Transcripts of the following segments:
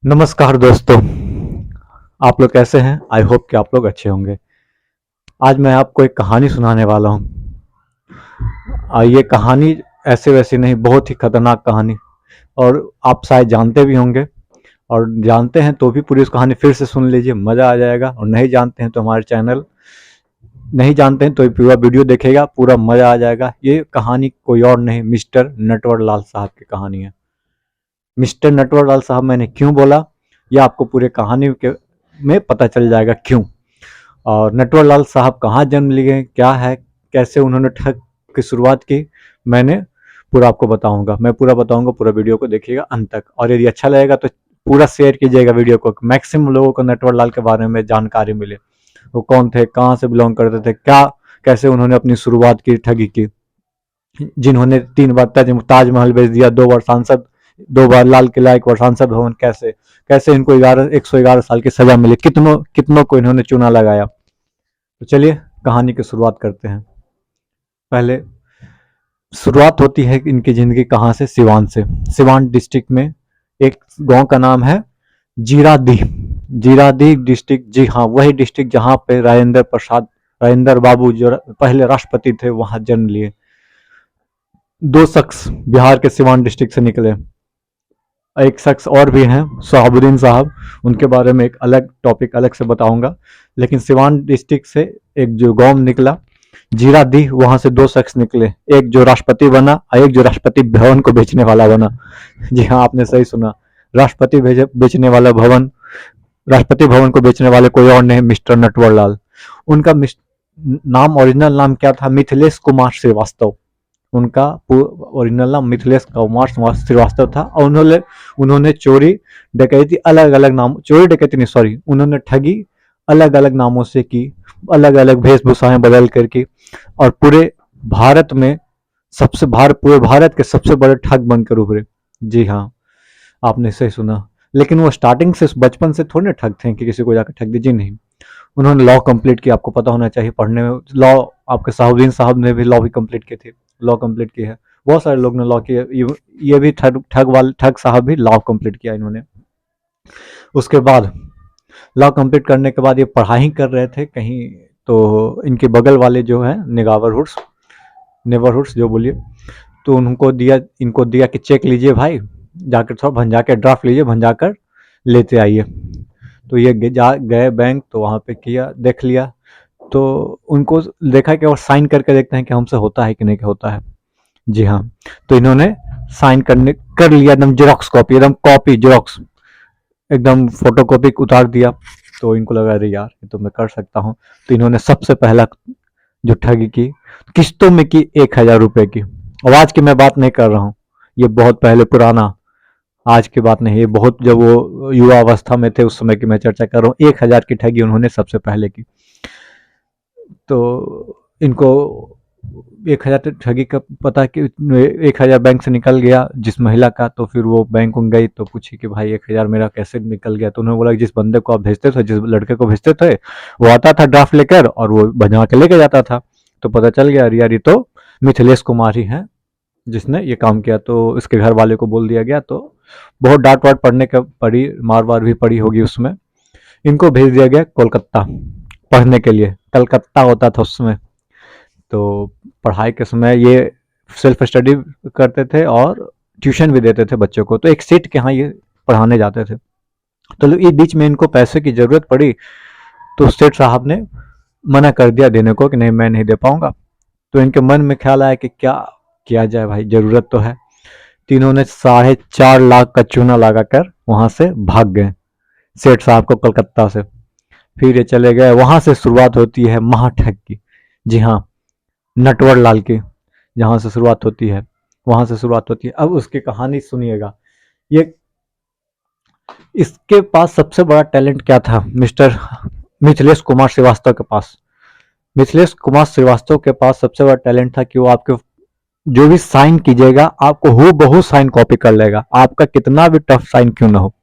नमस्कार दोस्तों। आप लोग कैसे हैं? आई होप कि आप लोग अच्छे होंगे। आज मैं आपको एक कहानी सुनाने वाला हूँ। ये कहानी ऐसे वैसे नहीं, बहुत ही खतरनाक कहानी। और आप शायद जानते भी होंगे, और जानते हैं तो भी पूरी उस कहानी फिर से सुन लीजिए, मज़ा आ जाएगा। और नहीं जानते हैं तो हमारे चैनल, नहीं जानते हैं तो ये पूरा वीडियो देखेगा, पूरा मज़ा आ जाएगा। ये कहानी कोई और नहीं, मिस्टर नटवर लाल साहब की कहानी है। मिस्टर नटवर लाल साहब मैंने क्यों बोला, यह आपको पूरे कहानी के में पता चल जाएगा क्यों। और नटवर लाल साहब कहाँ जन्म लिए, क्या है, कैसे उन्होंने ठग की शुरुआत की, मैंने पूरा आपको बताऊंगा। मैं पूरा बताऊंगा, पूरा वीडियो को देखिएगा अंत तक। और यदि अच्छा लगेगा तो पूरा शेयर कीजिएगा वीडियो को, मैक्सिमम लोगों को नटवर लाल के बारे में जानकारी मिले। वो कौन थे, कहाँ से बिलोंग करते थे, क्या, कैसे उन्होंने अपनी शुरुआत की ठगी की, जिन्होंने 3 बार ताजमहल बेच दिया, 2 बार सांसद, 2 बार लाल किला, 1 बार सांसद भवन, कैसे कैसे इनको 111 साल की सजा मिली, कितनों कितनों को इन्होंने चूना लगाया। तो चलिए कहानी की शुरुआत करते हैं। पहले शुरुआत होती है इनकी ज़िंदगी कहाँ से, सिवान से। सिवान डिस्ट्रिक्ट में एक गांव का नाम है जीरादीह। जीरादीह डिस्ट्रिक्ट, जी हाँ, वही डिस्ट्रिक्ट जहाँ पे राजेंद्र बाबू जो पहले राष्ट्रपति थे, वहाँ जन्म लिए। 2 शख्स बिहार के सिवान डिस्ट्रिक्ट से निकले। एक शख्स और भी हैं, शहाबुद्दीन साहब, उनके बारे में एक अलग टॉपिक अलग से बताऊंगा। लेकिन सिवान डिस्ट्रिक्ट से एक जो गांव निकला जीरादीह, वहां से 2 शख्स निकले, एक जो राष्ट्रपति बना और एक जो राष्ट्रपति भवन को बेचने वाला बना। जी हाँ, आपने सही सुना, बेचने वाला भवन, राष्ट्रपति भवन को बेचने वाले कोई और नहीं, मिस्टर नटवर लाल। उनका नाम, ओरिजिनल नाम क्या था, मिथिलेश कुमार श्रीवास्तव। उनका ओरिजिनल नाम मिथिलेश कुमार श्रीवास्तव था। और उन्होंने उन्होंने चोरी डकैती अलग अलग नाम, चोरी डकैती नहीं, सॉरी, उन्होंने ठगी अलग अलग नामों से की, अलग अलग वेशभूषाएं बदल कर की। और पूरे भारत के सबसे बड़े ठग बनकर उभरे। जी हाँ, आपने सही सुना। लेकिन वो स्टार्टिंग से, बचपन से थोड़े ठग थे कि किसी को जाकर ठग दीजिए, नहीं। उन्होंने लॉ कंप्लीट किया, आपको पता होना चाहिए पढ़ने में लॉ। आपके साहुद्दीन साहब ने भी लॉ भी कंप्लीट की थी, लॉ कंप्लीट की है। बहुत सारे लोग ने लॉ किया, ये भी ठग साहब भी लॉ कंप्लीट किया इन्होंने। उसके बाद लॉ कंप्लीट करने के बाद ये पढ़ाई कर रहे थे कहीं, तो इनके बगल वाले जो है नेबरहुड्स जो बोलिए, तो इनको दिया कि चेक लीजिए भाई, जाकर थोड़ा भंजा के ड्राफ्ट लीजिए, भंजा कर लेते आइए। तो ये गए बैंक, तो वहाँ पे किया, देख लिया। तो उनको देखा कि और साइन करके देखते हैं कि हमसे होता है कि नहीं होता है। जी हाँ, तो इन्होंने साइन करने कर लिया, एकदम जेरोक्स कॉपी, एकदम कॉपी जेरोक्स, एकदम फोटो कॉपी उतार दिया। तो इनको लगा, अरे यार ये तो मैं कर सकता हूँ। तो इन्होंने सबसे पहला जो ठगी की, किस्तों में की, 1,000 रुपए की। और आज की मैं बात नहीं कर रहा हूँ, ये बहुत पहले पुराना, आज की बात नहीं, ये बहुत जब वो युवा अवस्था में थे उस समय की मैं चर्चा कर रहा हूँ। 1,000 की ठगी उन्होंने सबसे पहले की। तो इनको 1,000 ठगी का पता कि 1,000 बैंक से निकल गया जिस महिला का। तो फिर वो बैंक में गई तो पूछी कि भाई 1,000 मेरा कैसे निकल गया। तो उन्होंने बोला कि जिस बंदे को आप भेजते थे, जिस लड़के को भेजते थे, वो आता था ड्राफ्ट लेकर और वो बना के लेके जाता था। तो पता चल गया, अरे यार ये तो मिथिलेश कुमार ही है जिसने ये काम किया। तो इसके घर वाले को बोल दिया गया। तो बहुत डांट वाट पड़ने का पड़ी, मार वार भी पड़ी होगी उसमें। इनको भेज दिया गया कोलकाता पढ़ने के लिए, कलकत्ता होता था उसमें। तो पढ़ाई के समय ये सेल्फ स्टडी करते थे और ट्यूशन भी देते थे बच्चों को। तो एक सेठ के यहाँ ये पढ़ाने जाते थे। तो इस बीच में इनको पैसे की जरूरत पड़ी, तो सेठ साहब ने मना कर दिया देने को कि नहीं, मैं नहीं दे पाऊंगा। तो इनके मन में ख्याल आया कि क्या किया जाए भाई, जरूरत तो है। तीनों ने 4.5 लाख का चूना लगाकर वहां से भाग गए, सेठ साहब को कलकत्ता से। फिर ये चले गए, वहां से शुरुआत होती है महाठग की। जी हाँ, नटवर लाल की जहां से शुरुआत होती है, वहां से शुरुआत होती है। अब उसकी कहानी सुनिएगा। ये, इसके पास सबसे बड़ा टैलेंट क्या था, मिस्टर मिथिलेश कुमार श्रीवास्तव के पास। मिथिलेश कुमार श्रीवास्तव के पास सबसे बड़ा टैलेंट था कि वो आपके जो भी साइन कीजिएगा, आपको हु बहु साइन कॉपी कर लेगा, आपका कितना भी टफ साइन क्यों ना हो।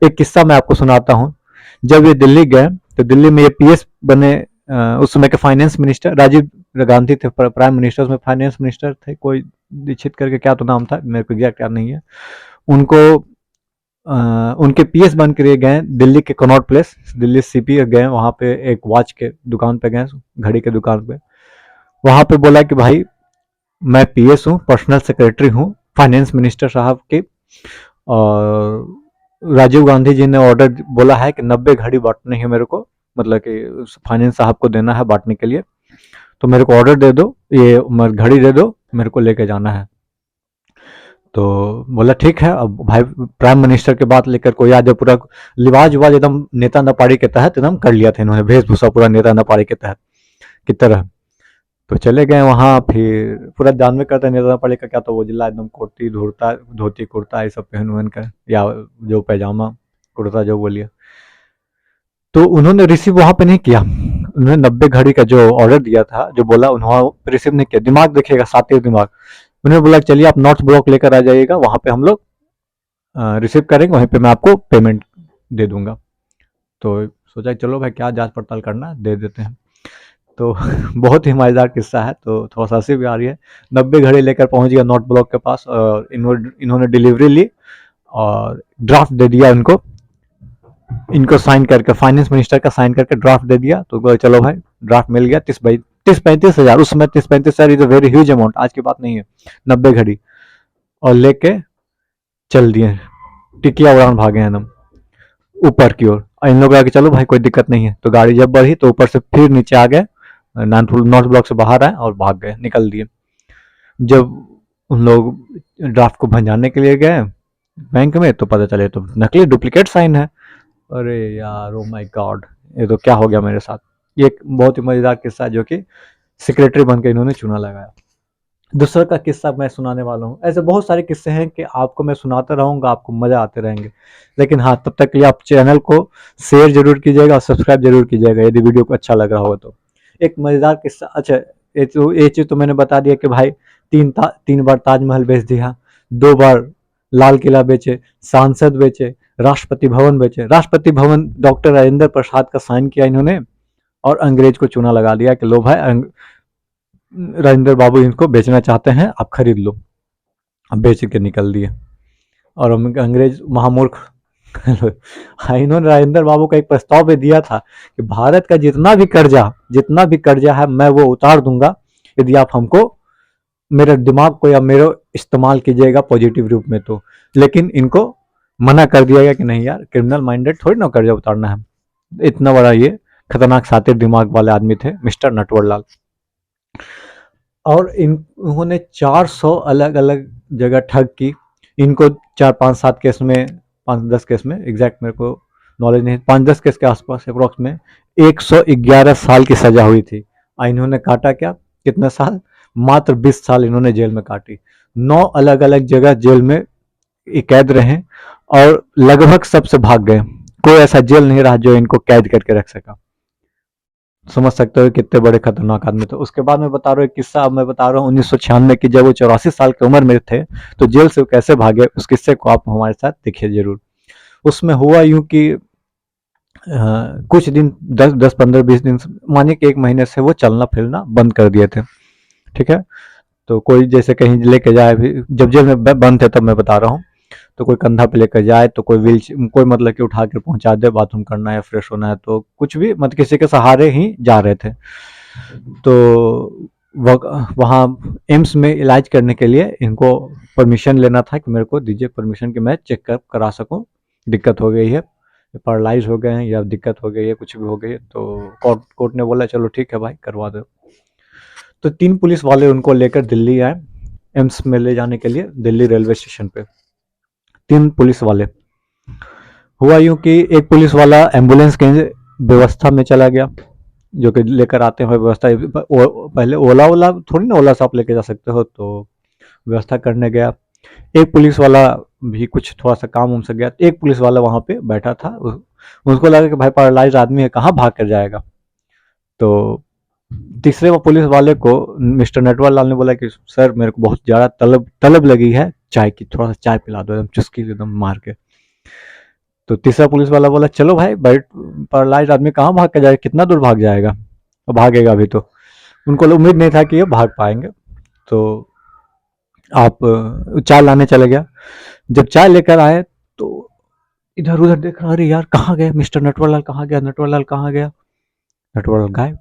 एक किस्सा मैं आपको सुनाता हूँ। जब ये दिल्ली गए, तो दिल्ली में ये पीएस बने। उस समय के फाइनेंस मिनिस्टर राजीव गांधी थे, प्राइम मिनिस्टर, उसमें फाइनेंस मिनिस्टर थे कोई, दीक्षित करके क्या तो नाम था, मेरे को एग्जैक्ट याद नहीं है। उनको उनके पीएस बन के लिए गए दिल्ली के कनॉट प्लेस, दिल्ली सीपी गए, वहाँ पे एक वॉच के दुकान पे गए, घड़ी के दुकान पे। वहाँ पे बोला कि भाई मैं पीएस हूँ, पर्सनल सेक्रेटरी हूँ फाइनेंस मिनिस्टर साहब के, और राजीव गांधी जी ने ऑर्डर बोला है कि 90 घड़ी बांटनी है मेरे को, मतलब कि फाइनेंस साहब को देना है बांटने के लिए, तो मेरे को ऑर्डर दे दो, ये घड़ी दे दो, मेरे को लेके जाना है। तो बोला ठीक है। अब भाई प्राइम मिनिस्टर के बात लेकर कोई आज पूरा लिबाज उबाज एकदम नेता नपाड़ी के तहत एकदम कर लिया था इन्होंने, वेशभूषा पूरा नेता नपाड़ी के तहत की तरह। तो चले गए वहाँ, फिर पूरा जानवे करते नेता नपाड़ी का क्या, तो वो जिला एकदम कुर्ती धुरता, धोती कुर्ता ये सब पहन वहन कर, या जो पैजामा कुर्ता जो बोलिए। तो उन्होंने रिसीव वहां पे नहीं किया, उन्होंने 90 घड़ी का जो ऑर्डर दिया था, जो बोला, उन्होंने रिसीव नहीं किया। दिमाग देखिएगा, सातिर दिमाग। उन्होंने बोला चलिए आप नॉर्थ ब्लॉक लेकर आ जाइएगा, वहां पे हम लोग रिसीव करेंगे, वहीं पे मैं आपको पेमेंट दे दूंगा। तो सोचा चलो भाई क्या जांच पड़ताल करना, दे देते हैं। तो बहुत ही मजेदार किस्सा है, तो थोड़ा सा हंसी भी आ रही है। 90 घड़ी लेकर पहुंच गया नॉर्थ ब्लॉक के पास, और इन्होंने डिलीवरी ली और ड्राफ्ट दे दिया इनको, साइन करके, फाइनेंस मिनिस्टर का साइन करके ड्राफ्ट दे दिया। तो बोले चलो भाई ड्राफ्ट मिल गया, 30-35 हज़ार, उस समय 30-35 हज़ार is a very huge amount, आज की बात नहीं है। 90 घड़ी और लेके चल दिए, टिकिया उड़ान भागे हैं हम ऊपर की ओर। और इन लोग आगे चलो भाई कोई दिक्कत नहीं है, तो गाड़ी जब बढ़ी तो ऊपर से फिर नीचे आ गए, नॉर्थ ब्लॉक से बाहर आए और भाग गए, निकल दिए। जब उन लोग ड्राफ्ट को भंजाने के लिए गए बैंक में, तो पता चले तो नकली डुप्लीकेट साइन है। अरे यार, ओ माय गॉड, ये तो क्या हो गया मेरे साथ। ये एक बहुत ही मजेदार किस्सा है, जो कि सेक्रेटरी बन के इन्होंने चुना लगाया। दूसरा का किस्सा मैं सुनाने वाला हूँ। ऐसे बहुत सारे किस्से हैं कि आपको मैं सुनाता रहूंगा, आपको मजा आते रहेंगे। लेकिन हाँ, तब तक के लिए आप चैनल को शेयर जरूर कीजिएगा और सब्सक्राइब जरूर कीजिएगा, यदि वीडियो को अच्छा लग रहा हो तो। एक मजेदार किस्सा, अच्छा, ये चीज तो मैंने बता दिया कि भाई 3 बार ताजमहल बेच दिया, 2 बार लाल किला बेचे, सांसद बेचे, राष्ट्रपति भवन बेचे। राष्ट्रपति भवन डॉक्टर राजेंद्र प्रसाद का साइन किया इन्होंने, और अंग्रेज को चूना लगा दिया कि लो भाई राजेंद्र बाबू इनको बेचना चाहते हैं, आप खरीद लो। अब बेच के निकल दिए, और अंग्रेज महामूर्ख। हाँ, इन्होंने राजेंद्र बाबू का एक प्रस्ताव भी दिया था कि भारत का जितना भी कर्जा है मैं वो उतार दूंगा, यदि आप हमको मेरे दिमाग को या मेरे इस्तेमाल कीजिएगा पॉजिटिव रूप में तो। लेकिन इनको मना कर दिया गया कि नहीं यार, क्रिमिनल माइंडेड थोड़ी ना कर्जा उतारना है। इतना बड़ा ये खतरनाक सातिर दिमाग वाले आदमी थे मिस्टर नटवरलाल। और इन्होंने 400 अलग अलग जगह ठग की। इनको 4-5-7 केस में, 5-10 केस में, एग्जैक्ट मेरे को नॉलेज नहीं, 5-10 केस के आसपास अप्रोक्स में 111 साल की सजा हुई थी। और इन्होंने काटा क्या, कितने साल, मात्र 20 साल इन्होंने जेल में काटी। 9 अलग अलग जगह जेल में कैद रहे, और लगभग सबसे भाग गए। कोई ऐसा जेल नहीं रहा जो इनको कैद करके रख सका। समझ सकते हो कितने बड़े खतरनाक आदमी थे। उसके बाद मैं बता रहा हूँ एक किस्सा, अब मैं बता रहा हूँ 1996 की, जब वो 84 साल की उम्र में थे, तो जेल से वो कैसे भागे, उस किस्से को आप हमारे साथ देखिए जरूर। उसमें हुआ यूं कि कुछ दिन, 10-15-20 दिन, मानिए कि 1 महीने से वो चलना फिरना बंद कर दिए थे। ठीक है, तो कोई जैसे कहीं लेके जाए भी, जब जेल में बंद थे तब मैं बता रहा हूँ, तो कोई कंधा पे लेकर जाए, तो कोई कोई मतलब कि उठा के पहुंचा दे, बाथरूम करना है, फ्रेश होना है, तो कुछ भी मतलब किसी के सहारे ही जा रहे थे। तो वहाँ एम्स में इलाज करने के लिए इनको परमिशन लेना था कि मेरे को दीजिए परमिशन कि मैं चेकअप करा सकूं, दिक्कत हो गई है, पैरालाइज हो गए हैं या दिक्कत हो गई है, कुछ भी हो गई है। तो कोर्ट ने बोला चलो ठीक है भाई, करवा दो। तो 3 पुलिस वाले उनको लेकर दिल्ली आए, एम्स में ले जाने के लिए, दिल्ली रेलवे स्टेशन पे 3 पुलिस वाले। हुआ यूं कि एक पुलिस वाला एम्बुलेंस के व्यवस्था में चला गया, जो कि लेकर आते हैं व्यवस्था। पहले ओला ओला थोड़ी ना, ओला से आप लेके जा सकते हो, तो व्यवस्था करने गया। एक पुलिस वाला भी कुछ थोड़ा सा काम उम से गया, एक पुलिस वाला वहां पे बैठा था। उसको लगा कि भाई पैरालाइज आदमी है, कहाँ भाग कर जाएगा। तो तीसरे वो पुलिस वाले को मिस्टर नटवर लाल ने बोला कि सर मेरे को बहुत ज्यादा तलब तलब लगी है चाय की, थोड़ा सा चाय पिला दो, एकदम चुस्की एकदम मार के। तो तीसरा पुलिस वाला बोला चलो भाई, बैठ, पैरालाइज आदमी कहाँ भाग के जाएगा, कितना दूर भाग जाएगा, भागेगा अभी तो। उनको उम्मीद नहीं था कि ये भाग पाएंगे। तो आप चाय लाने चले गया। जब चाय लेकर आए, तो इधर उधर देख रहा, अरे यार कहाँ गए मिस्टर नटवरलाल, कहाँ गया नटवरलाल, कहाँ गया, नटवरलाल गायब।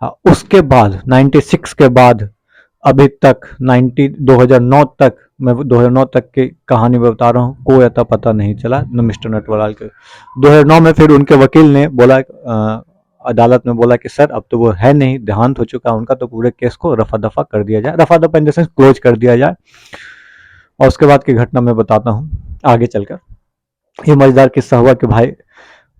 हाँ, उसके बाद 96 के बाद अभी तक 2009 तक, मैं 2009 तक की कहानी में बता रहा हूँ, कोई अता पता नहीं चला न मिस्टर नटवरलाल के। 2009 में फिर उनके वकील ने बोला, अदालत में बोला कि सर अब तो वो है नहीं, देहांत हो चुका है उनका, तो पूरे केस को रफा दफा कर दिया जाए, रफा दफा इन द सेंस क्लोज कर दिया जाए। और उसके बाद की घटना मैं बताता हूँ आगे चलकर। ये मजेदार किस्सा हुआ कि भाई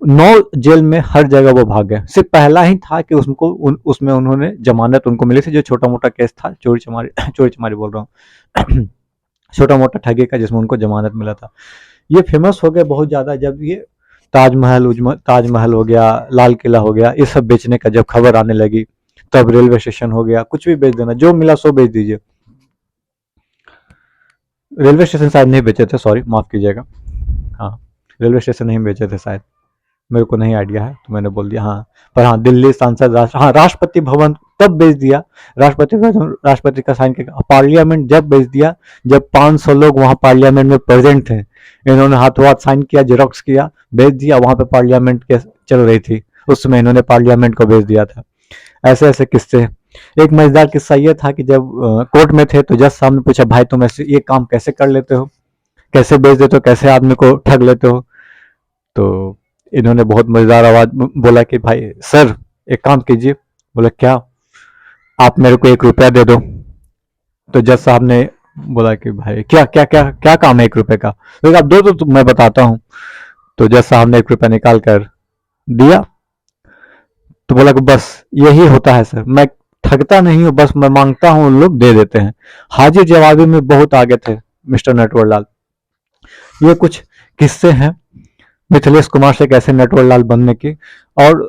9 जेल में हर जगह वो भाग गए, सिर्फ पहला ही था कि उसमें उन्होंने जमानत उनको मिली थी, जो छोटा मोटा केस था, चोरी चमारी चोरी चमारी बोल रहा हूँ छोटा मोटा ठगी का, जिसमें उनको जमानत मिला था। ये फेमस हो गए बहुत ज्यादा जब ये ताजमहल हो गया, लाल किला हो गया, ये सब बेचने का जब खबर आने लगी, तब रेलवे स्टेशन हो गया, कुछ भी बेच देना, जो मिला सो बेच दीजिए। रेलवे स्टेशन शायद नहीं बेचे थे, सॉरी माफ कीजिएगा, हाँ रेलवे स्टेशन नहीं बेचे थे शायद, मेरे को नहीं आइडिया है तो मैंने बोल दिया, हाँ पर हाँ दिल्ली सांसद हाँ राष्ट्रपति भवन तब बेच दिया, राष्ट्रपति का साइन किया, पार्लियामेंट जब बेच दिया जब 500 लोग वहां पार्लियामेंट में प्रेजेंट थे, इन्होंने हाथों हाथ साइन किया, जेरोक्स किया, बेच दिया, वहां पे पार्लियामेंट के चल रही थी, उस समय इन्होंने पार्लियामेंट को बेच दिया था। ऐसे ऐसे किस्से। एक मजेदार किस्सा ये था कि जब कोर्ट में थे तो जज साहब ने पूछा, भाई तुम ऐसे ये काम कैसे कर लेते हो, कैसे बेच देते हो, कैसे आदमी को ठग लेते हो। तो इन्होंने बहुत मजेदार आवाज बोला कि भाई सर एक काम कीजिए। बोला क्या, आप मेरे को 1 रुपया दे दो। तो जज साहब ने बोला कि भाई क्या क्या क्या क्या काम है 1 रुपए का, तो आप दो तो मैं बताता हूँ। तो जज साहब ने 1 रुपया निकाल कर दिया, तो बोला कि बस यही होता है सर, मैं ठगता नहीं हूँ, बस मैं मांगता हूँ, लोग दे देते हैं। हाजिर जवाबी में बहुत आगे थे मिस्टर नटवरलाल। ये कुछ किस्से हैं मिथिलेश कुमार से कैसे नटवरलाल बनने की। और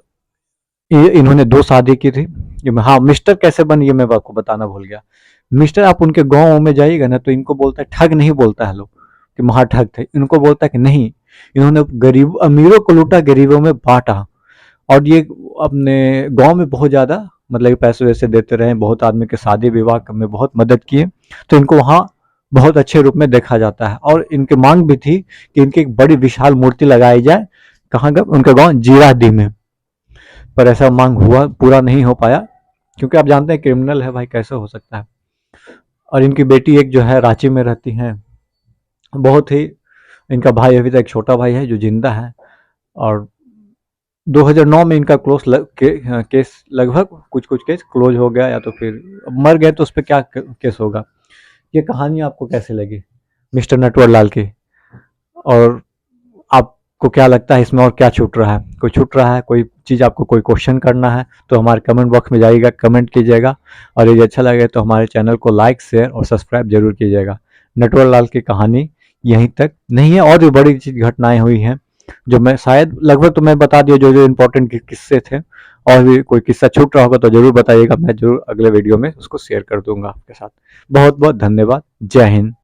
ये इन्होंने 2 शादी की थी। हाँ मिस्टर कैसे बने ये मैं आपको बताना भूल गया। मिस्टर आप उनके गाँव में जाइएगा ना तो इनको बोलता है ठग, नहीं बोलता है लोग कि महाठग थे, इनको बोलता है कि नहीं, इन्होंने गरीब अमीरों को लूटा, गरीबों में बांटा। और ये अपने गांव में बहुत ज्यादा मतलब कि पैसे वैसे देते रहे, बहुत आदमी के शादी विवाह में बहुत मदद किए, तो इनको वहाँ बहुत अच्छे रूप में देखा जाता है। और इनकी मांग भी थी कि इनकी एक बड़ी विशाल मूर्ति लगाई जाए, कहाँ का, उनके गांव जीरादी में। पर ऐसा मांग हुआ, पूरा नहीं हो पाया, क्योंकि आप जानते हैं क्रिमिनल है भाई, कैसे हो सकता है। और इनकी बेटी एक जो है रांची में रहती है, बहुत ही, इनका भाई अभी तक एक छोटा भाई है जो जिंदा है। और 2009 में इनका केस लगभग कुछ कुछ केस क्लोज हो गया, या तो फिर मर गए तो उस पर क्या केस होगा। ये कहानी आपको कैसे लगी मिस्टर नटवरलाल की, और आपको क्या लगता है इसमें और क्या छूट रहा है, कोई छूट रहा है, कोई चीज़ आपको कोई क्वेश्चन करना है तो हमारे कमेंट बॉक्स में जाइएगा, कमेंट कीजिएगा। और यदि अच्छा लगे तो हमारे चैनल को लाइक शेयर और सब्सक्राइब जरूर कीजिएगा। नटवरलाल की कहानी यहीं तक नहीं है, और भी बड़ी चीज घटनाएं हुई हैं जो मैं शायद लगभग तो मैं बता दिया, जो जो इम्पोर्टेंट किस्से थे। और भी कोई किस्सा छूट रहा होगा तो जरूर बताइएगा, मैं जरूर अगले वीडियो में उसको शेयर कर दूंगा आपके साथ। बहुत बहुत धन्यवाद। जय हिंद।